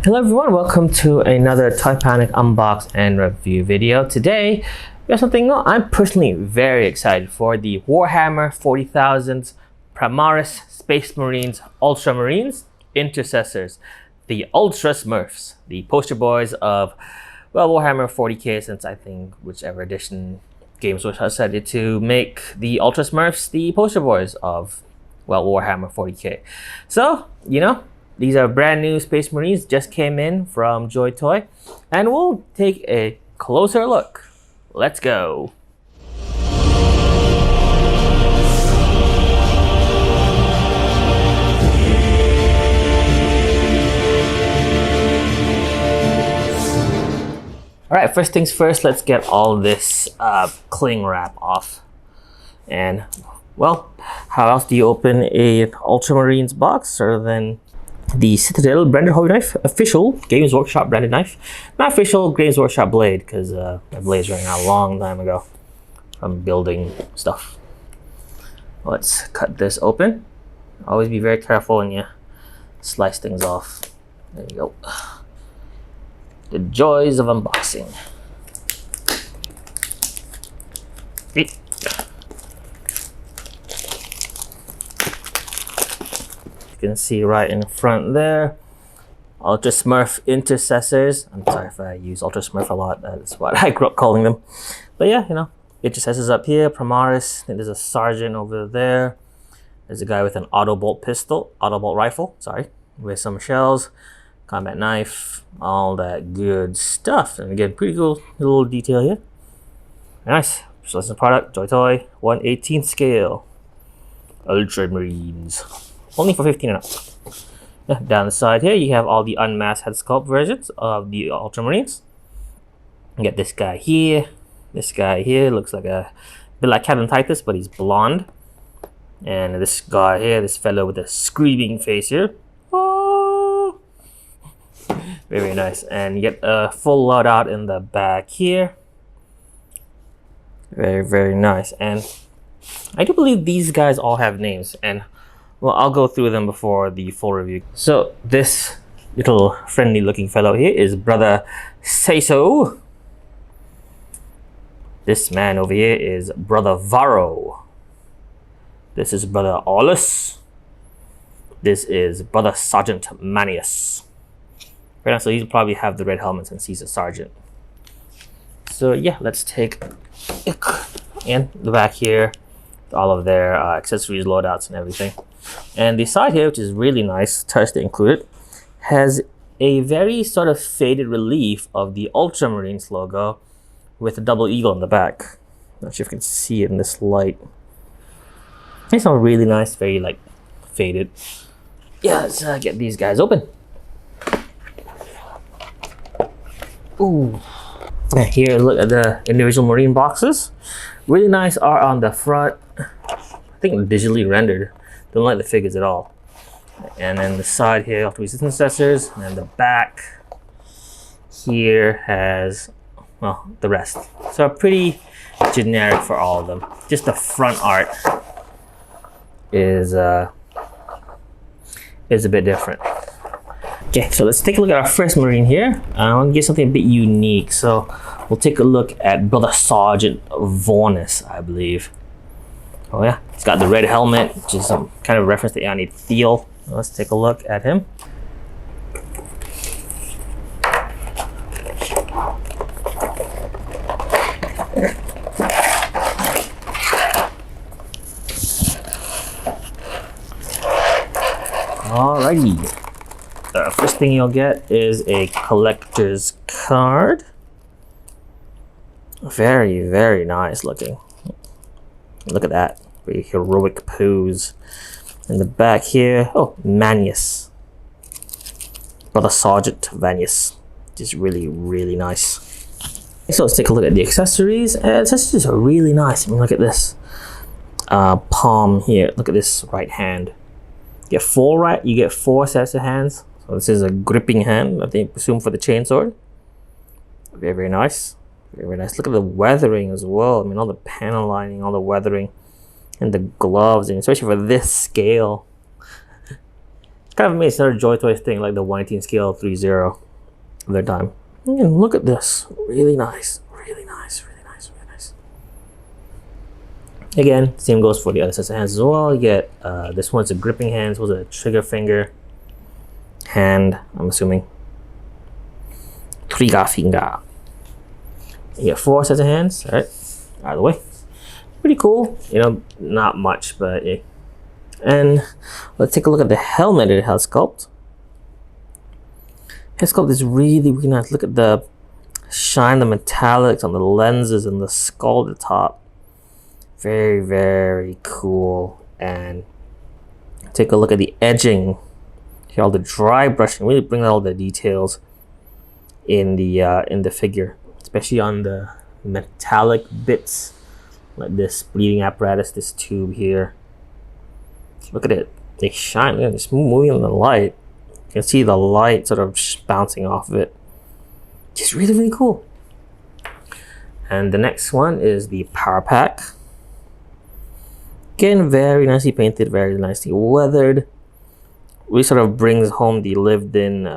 Hello everyone, welcome to another Toy Panic unbox and review video. Today, we have something I'm personally very excited for, the Warhammer 40,000 Primaris Space Marines Ultramarines Intercessors, the Ultra Smurfs, the poster boys of, well, Warhammer 40K, since I think whichever edition Games Workshop decided to make the Ultra Smurfs the poster boys of, well, Warhammer 40K. So, these are brand new Space Marines, just came in from JoyToy, and we'll take a closer look. Let's go. Alright, first things first, let's get all this cling wrap off. And, well, how else do you open a Ultramarines box other than the Citadel branded hobby knife, official Games Workshop branded knife, not official Games Workshop blade, because my blade's running out a long time ago from building stuff. Let's cut this open. Always be very careful when you slice things off. There you go. The joys of unboxing. You can see right in front there, Ultra Smurf Intercessors. I'm sorry if I use Ultra Smurf a lot, that's what I grew up calling them. But yeah, Intercessors up here, Primaris. I think there's a sergeant over there. There's a guy with an auto bolt rifle, with some shells, combat knife, all that good stuff. And again, pretty cool little detail here. Nice. So that's the product, JoyToy, 1/18 scale, Ultramarines. Only for 15 and up. Down the side here, you have all the unmasked head sculpt versions of the Ultramarines. You get this guy here. This guy here looks like a bit like Captain Titus, but he's blonde. And this guy here, this fellow with a screaming face here. Oh! Very, very nice. And you get a full loadout in the back here. Very, very nice. And I do believe these guys all have names. And well, I'll go through them before the full review. So this little friendly looking fellow here is Brother Say-So. This man over here is Brother Varro. This is Brother Aulus. This is Brother Sergeant Manius. Right now, so he'll probably have the red helmet since he's a sergeant. So yeah, let's take in the back here, all of their accessories, loadouts, and everything. And the side here, which is really nice, touch to include it, has a very sort of faded relief of the Ultramarines logo with a double eagle in the back. Not sure if you can see it in this light. It's all really nice, very like faded. Yeah, let's get these guys open. Ooh. Yeah, here, look at the individual Marine boxes. Really nice art on the front. I think digitally rendered. Don't like the figures at all. And then the side here, Ultramarines Intercessors, and then the back here has, well, the rest. So pretty generic for all of them. Just the front art is a bit different. Okay, so let's take a look at our first Marine here. I want to get something a bit unique. So we'll take a look at Brother Sergeant Vaughnus, I believe. Oh yeah, he's got the red helmet, which is some kind of reference to Yanni Thiel. Let's take a look at him. Alrighty. The first thing you'll get is a collector's card. Very, very nice looking. Look at that, very heroic pose. In the back here, oh, Manius. Brother Sergeant Manius. Just really, really nice. So let's take a look at the accessories. Accessories are really nice. I mean, look at this palm here. Look at this right hand. You get four sets of hands. So this is a gripping hand, I think, presumed for the chainsword. Very, very nice. Very, very nice. Look at the weathering as well. I mean, all the panel lining, all the weathering, and the gloves, and especially for this scale. kind of amazing. Another JoyToy thing, like the 1/18 scale 3.0 of their time. And look at this, really nice, really nice, really nice, really nice. Again, same goes for the other sets of hands as well. You get this one's a gripping hand, this one's a trigger finger, hand, I'm assuming. Trigger finger. You get 4 sets of hands, all right, out of the way. Pretty cool, you know, not much, but yeah. And let's take a look at the helmet it has sculpt. His sculpt is really, really nice. Look at the shine, the metallics on the lenses and the skull at the top. Very, very cool. And take a look at the edging. Here, all the dry brushing, really bring out all the details in the figure, especially on the metallic bits, like this bleeding apparatus, this tube here. Look at it, they shine. Look at it, it's moving in the light. You can see the light sort of bouncing off of it. Just really, really cool. And the next one is the power pack. Again, very nicely painted, very nicely weathered. Really sort of brings home the lived-in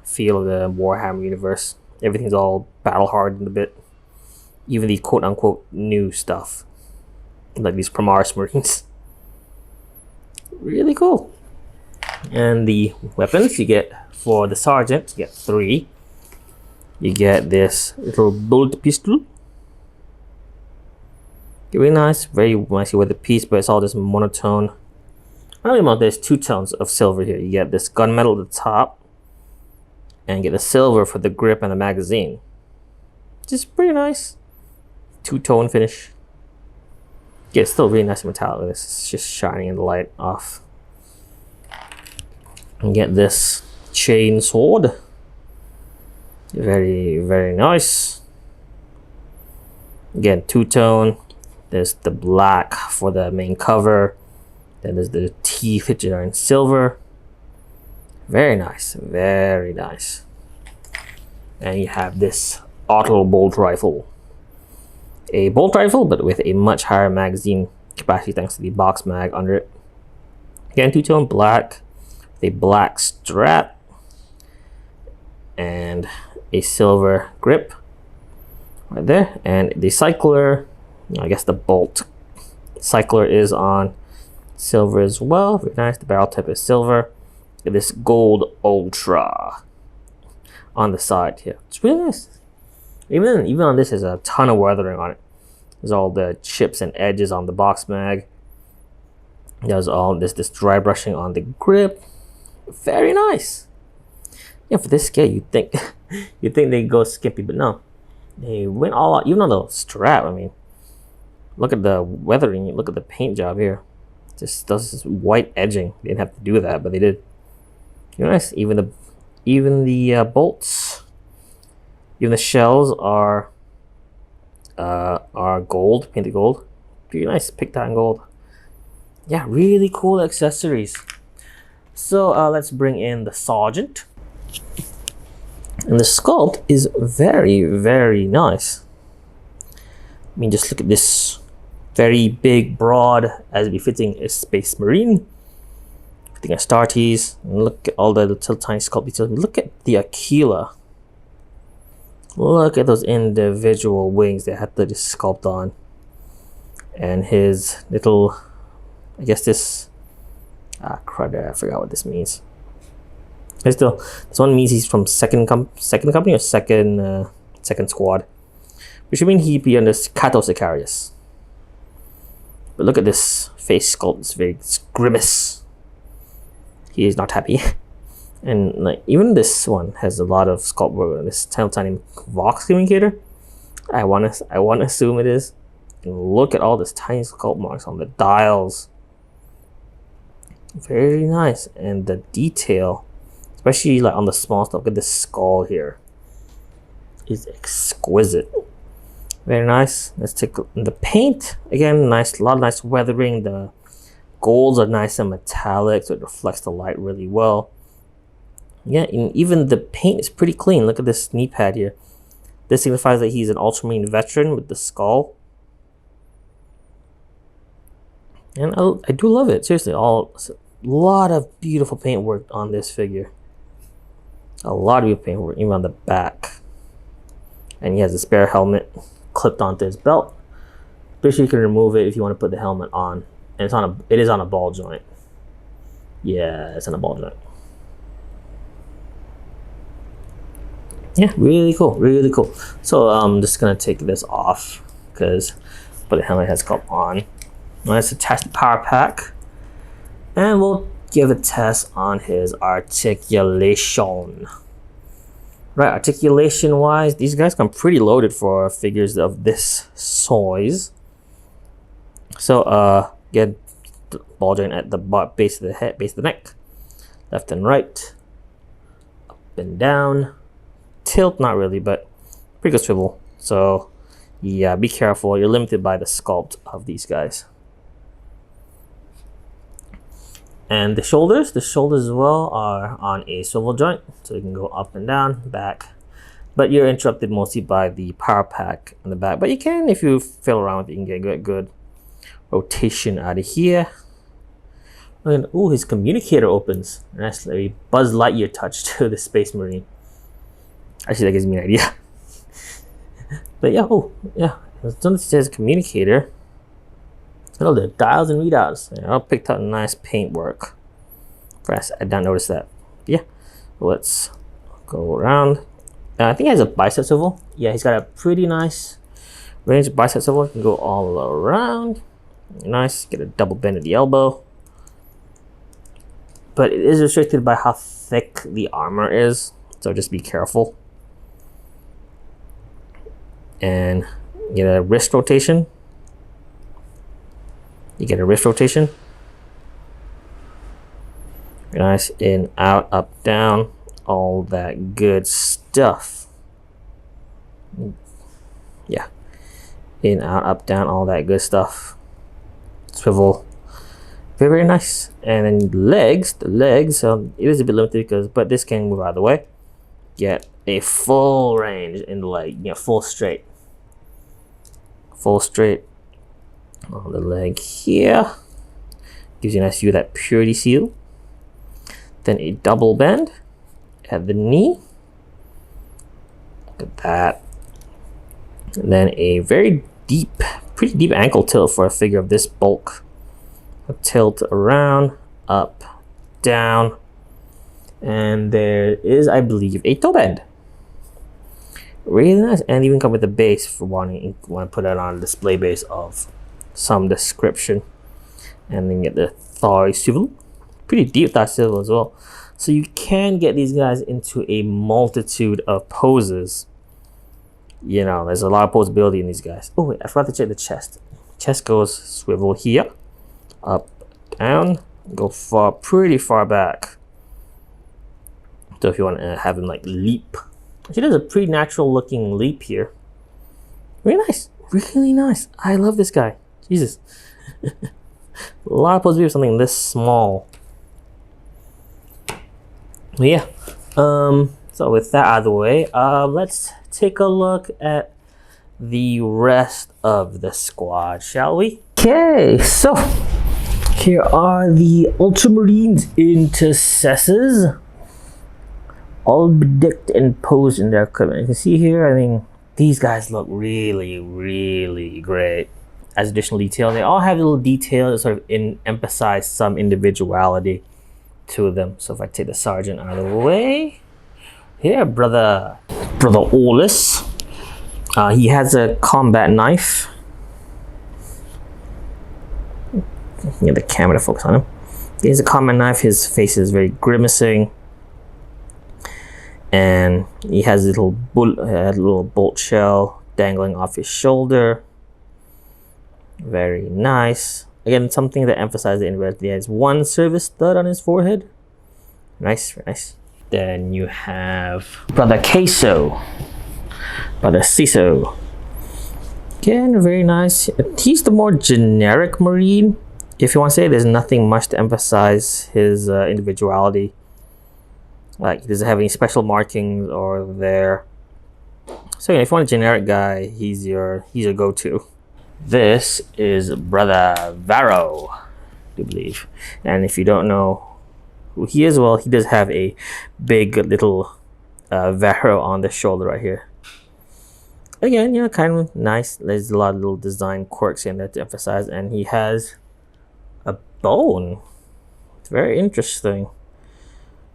feel of the Warhammer universe. Everything's all battle-hardened a bit. Even the quote-unquote new stuff, like these Primaris Marines. Really cool. And the weapons you get for the sergeant, you get 3. You get this little bolt pistol. Very nice, very nicely with the piece, but it's all this monotone. There's 2 tones of silver here. You get this gunmetal at the top, and get the silver for the grip and the magazine. Just pretty nice. 2-tone finish. Yeah, it's still really nice and metallic. This is just shining in the light off. And get this chain sword. Very, very nice. Again, 2-tone. There's the black for the main cover. Then there's the teeth which are in silver. Very nice, very nice. And you have this auto bolt rifle. A bolt rifle, but with a much higher magazine capacity thanks to the box mag under it. Again, 2-tone black, with a black strap, and a silver grip right there. And the cycler, I guess the bolt cycler is on silver as well. Very nice. The barrel tip is silver. And this gold ultra on the side here. It's really nice. Even on this, there's a ton of weathering on it. There's all the chips and edges on the box mag. There's all this dry brushing on the grip. Very nice. Yeah, for this scale, you think they go skimpy, but no, they went all out. Even on the strap, I mean, look at the weathering. Look at the paint job here. Just does this white edging. They didn't have to do that, but they did. Very nice. Even the bolts. Even the shells are gold, painted gold. Pretty nice, picked out in gold. Yeah, really cool accessories. So let's bring in the sergeant. And the sculpt is very, very nice. I mean, just look at this. Very big, broad, as befitting a Space Marine. Fitting a Star Tees. And look at all the little tiny sculpt details. Look at the Aquila. Look at those individual wings they had to just sculpt on. And his little, I guess this, crud, I forgot what this means. But still, this one means he's from second company or second squad. Which would mean he'd be under Cato Sicarius. But look at this face sculpt, it's very grimace. He is not happy. And like even this one has a lot of sculpt work on this tiny Vox communicator. I wanna assume it is. And look at all this tiny sculpt marks on the dials. Very nice. And the detail, especially like on the small stuff, look at this skull here. Is exquisite. Very nice. Let's take the paint again. Nice, a lot of nice weathering. The golds are nice and metallic, so it reflects the light really well. Yeah, and even the paint is pretty clean. Look at this knee pad here. This signifies that he's an Ultramarine veteran with the skull. And I do love it. Seriously, all lot of beautiful paintwork on this figure. A lot of beautiful paintwork, even on the back. And he has a spare helmet clipped onto his belt. Pretty sure you can remove it if you want to put the helmet on. And it is on a ball joint. Yeah, it's on a ball joint. Yeah, really cool, really cool. So I'm just gonna take this off because the helmet has come on. Let's attach the power pack, and we'll give a test on his articulation. Right, articulation wise, these guys come pretty loaded for figures of this size. So get the ball joint at the base of the head, base of the neck, left and right, up and down, tilt, not really, but pretty good swivel. So yeah, be careful, you're limited by the sculpt of these guys. And the shoulders as well are on a swivel joint, so you can go up and down, back. But you're interrupted mostly by the power pack in the back. But you can, if you fiddle around with it, you can get good rotation out of here. And ooh, his communicator opens. That's a Buzz Lightyear touch to the Space Marine. Actually, that gives me an idea. But yeah, oh yeah, as soon as it says communicator, oh, the dials and readouts. Yeah, I picked up nice paintwork. First, I didn't notice that. Yeah, let's go around. I think he has a bicep swivel. Yeah, he's got a pretty nice range of bicep swivel. You can go all around. Nice. Get a double bend at the elbow. But it is restricted by how thick the armor is, so just be careful. And get a wrist rotation. You get a wrist rotation. Nice. In, out, up, down. All that good stuff. Yeah. In, out, up, down. All that good stuff. Swivel. Very, very nice. And then the legs. It is a bit limited but this can move out of the way. Get a full range in the leg. You know, full straight. Full straight on the leg here. Gives you a nice view of that purity seal. Then a double bend at the knee. Look at that. And then a very deep, pretty deep ankle tilt for a figure of this bulk. A tilt around, up, down. And there is, I believe, a toe bend. Really nice, and even come with a base for want to put it on a display base of some description. And then get the thigh swivel, pretty deep thigh swivel as well. So you can get these guys into a multitude of poses. You know, there's a lot of posability in these guys. Oh wait, I forgot to check the chest. Chest goes swivel here, up, down, go pretty far back. So if you want to have him like leap. She does a pretty natural looking leap here. Really nice. Really nice. I love this guy. Jesus. A lot of possibility of something this small. But yeah. So with that out of the way, let's take a look at the rest of the squad, shall we? Okay, so here are the Ultramarines Intercessors. All bedecked and posed in their equipment. You can see here, I mean, these guys look really, really great. As additional detail, they all have little details that sort of emphasize some individuality to them. So if I take the sergeant out of the way, here, brother Ollis. He has a combat knife. Get the camera to focus on him. He has a combat knife. His face is very grimacing. And he has a little bolt shell dangling off his shoulder. Very nice. Again, something that emphasizes the individuality. He has one service stud on his forehead. Nice, very nice. Then you have Brother Queso. Brother Ciso. Again, very nice. He's the more generic Marine. If you want to say, there's nothing much to emphasize his individuality. Like, he doesn't have any special markings or there. So if you want a generic guy, he's your go-to. This is Brother Varro. do believe. And if you don't know who he is, well, he does have a big little Varro on the shoulder right here. Again, you know, kind of nice. There's a lot of little design quirks in there to emphasize, and he has a bone. It's very interesting.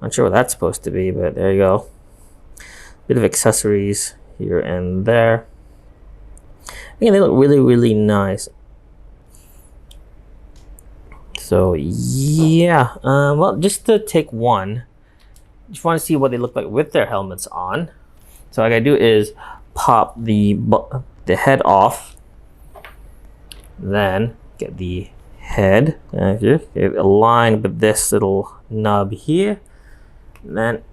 Not sure what that's supposed to be, but there you go. Bit of accessories here and there. Again, they look really, really nice. So yeah, well, just to take one, just want to see what they look like with their helmets on. So what I gotta do is pop the head off, then get the head here, get it aligned with this little nub here, and then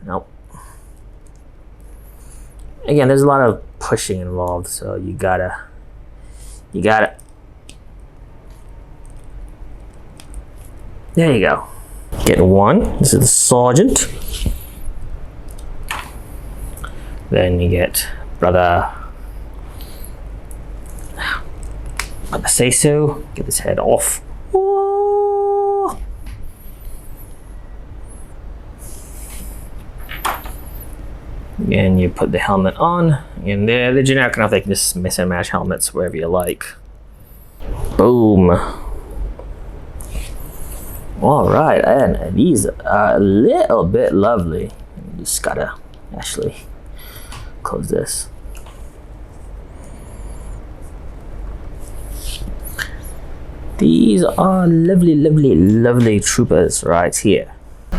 nope. Again, there's a lot of pushing involved, so you gotta. There you go. Get one. This is the sergeant. Then you get brother say so. Get this head off. Whoa. And you put the helmet on, and they're the generic enough they can just mix and match helmets wherever you like. Boom. All right, and these are a little bit lovely. Just gotta actually close this. These are lovely, lovely, lovely troopers right here.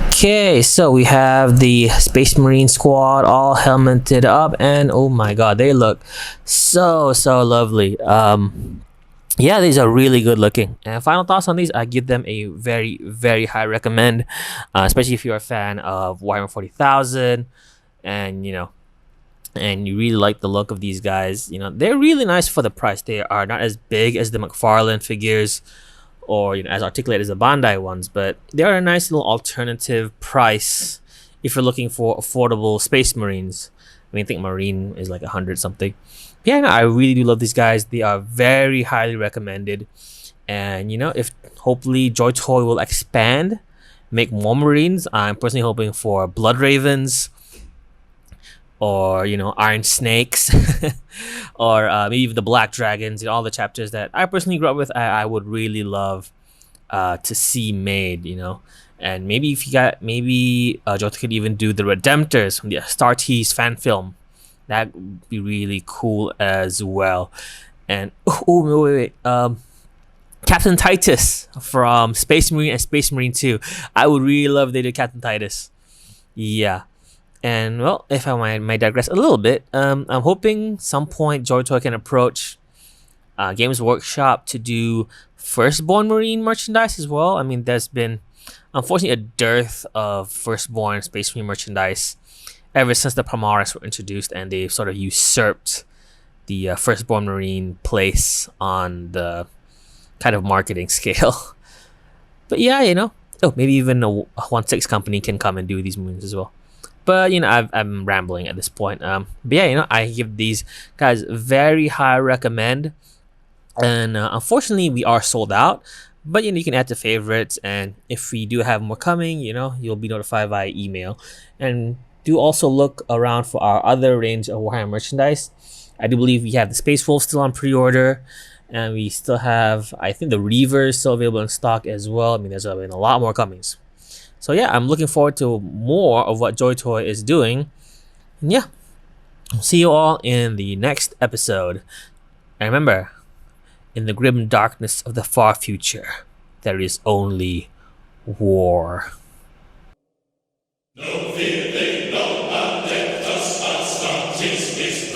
Okay, so we have the Space Marine squad all helmeted up, and oh my god, they look so lovely. Yeah, these are really good looking. And final thoughts on these, I give them a very, very high recommend, especially if you're a fan of Warhammer 40,000, and you know, and you really like the look of these guys. You know, they're really nice for the price. They are not as big as the McFarlane figures, or you know, as articulated as the Bandai ones, but they are a nice little alternative price if you're looking for affordable Space Marines. I mean, I think Marine is like 100 something. Yeah, no, I really do love these guys. They are very highly recommended, and you know, if hopefully JoyToy will expand, make more Marines. I'm personally hoping for Blood Ravens, or you know, Iron Snakes, or maybe even the Black Dragons. You know, all the chapters that I personally grew up with, I would really love to see made. You know, and maybe if you got JoyToy could even do the Redemptors from the Star Tease fan film. That would be really cool as well. And oh wait, Captain Titus from Space Marine and Space Marine 2. I would really love they did Captain Titus. Yeah. And well, if I might digress a little bit, I'm hoping some point JoyToy can approach Games Workshop to do Firstborn Marine merchandise as well. I mean, there's been unfortunately a dearth of Firstborn Space Marine merchandise ever since the Primaris were introduced, and they've sort of usurped the Firstborn Marine place on the kind of marketing scale. But yeah, you know, maybe even a 1/6 company can come and do these Marines as well. But you know, I'm rambling at this point. But yeah, you know, I give these guys very high recommend, and unfortunately we are sold out. But you know, you can add to favorites, and if we do have more coming, you know, you'll be notified via email. And do also look around for our other range of Warhammer merchandise. I do believe we have the Space Wolf still on pre-order, and we still have, I think, the Reavers still available in stock as well. I mean, there's been a lot more comings. So yeah, I'm looking forward to more of what JoyToy is doing. And yeah, see you all in the next episode. And remember, in the grim darkness of the far future, there is only war. No fear, they know, and let us start his big